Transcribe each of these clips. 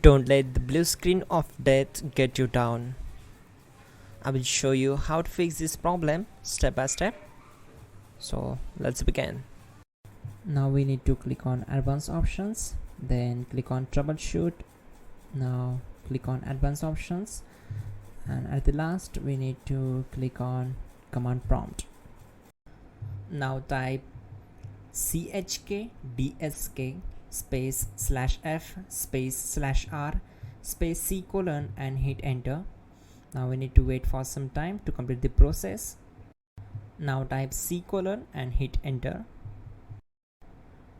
Don't let the blue screen of death get you down. I will show you how to fix this problem step by step. So let's begin. Now we need to click on advanced options, then click on troubleshoot. Now click on advanced options, and at the last we need to click on command prompt. Now type chkdsk space /f space /r space c : and hit enter. Now we need to wait for some time to complete the process. Now type c : and hit enter.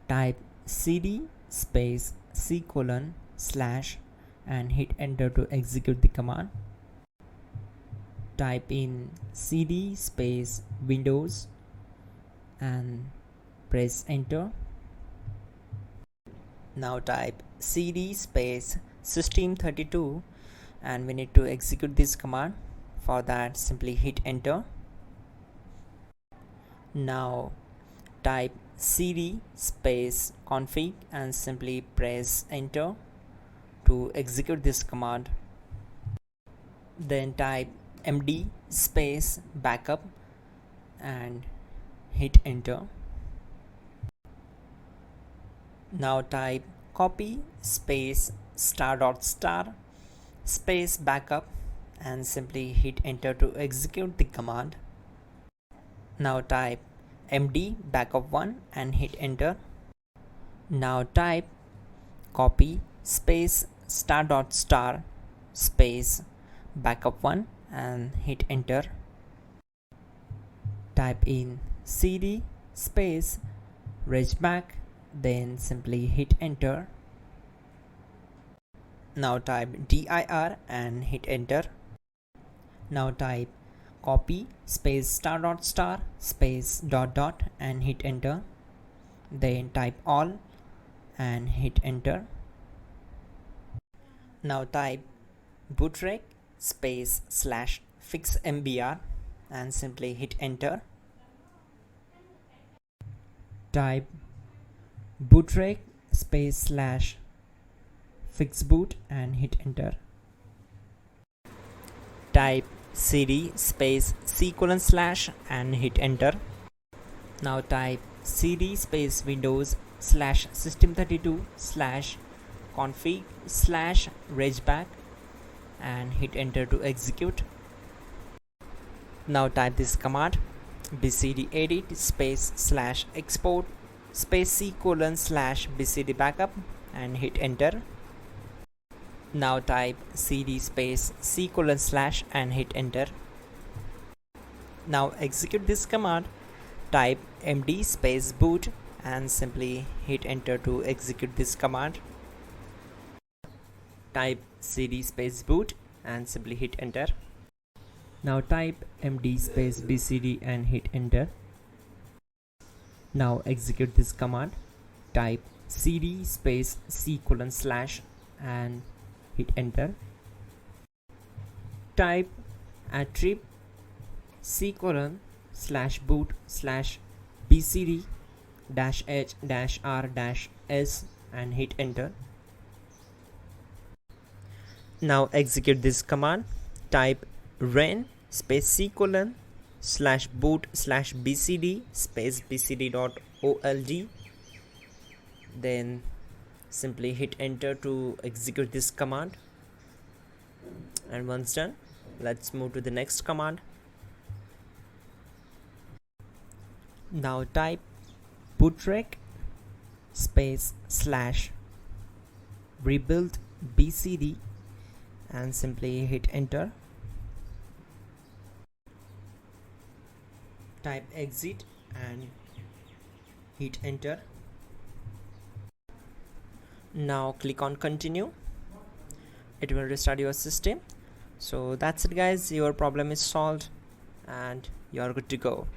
Type cd space c : / and hit enter to execute the command. Type in cd space windows and press enter. Now type cd space system32 and we need to execute this command. For that, simply hit enter. Now type cd space config and simply press enter to execute this command. Then type md space backup and hit enter. Now type copy space ** space backup and simply hit enter to execute the command. Now type md backup1 and hit enter. Now type copy space ** space backup1 and hit enter. Type in cd space regback, then simply hit enter. Now type dir and hit enter. Now type copy space ** space ... and hit enter. Then type all and hit enter. Now type bootrec space /fixmbr and simply hit enter. Type bootrec space /fixboot and hit enter. Type cd space c : / and hit enter. Now type cd space windows /system32 /config /regback and hit enter to execute. Now type this command bcd edit space /export space c : /bcd backup and hit enter. Now type cd space c : / and hit enter. Now execute this command. Type md space boot and simply hit enter to execute this command. Type cd space boot and simply hit enter. Now type md space bcd and hit enter. Now execute this command. Type cd space c : / and hit enter. Type attrib c : /boot /bcd -h -r -s and hit enter. Now execute this command. Type ren space c : /boot /bcd space bcd.old. Then simply hit enter to execute this command. And once done, let's move to the next command. Now type bootrec space /rebuild bcd and simply hit enter. Type exit and hit enter. Now click on continue. It will restart your system. So that's it guys, your problem is solved and you are good to go.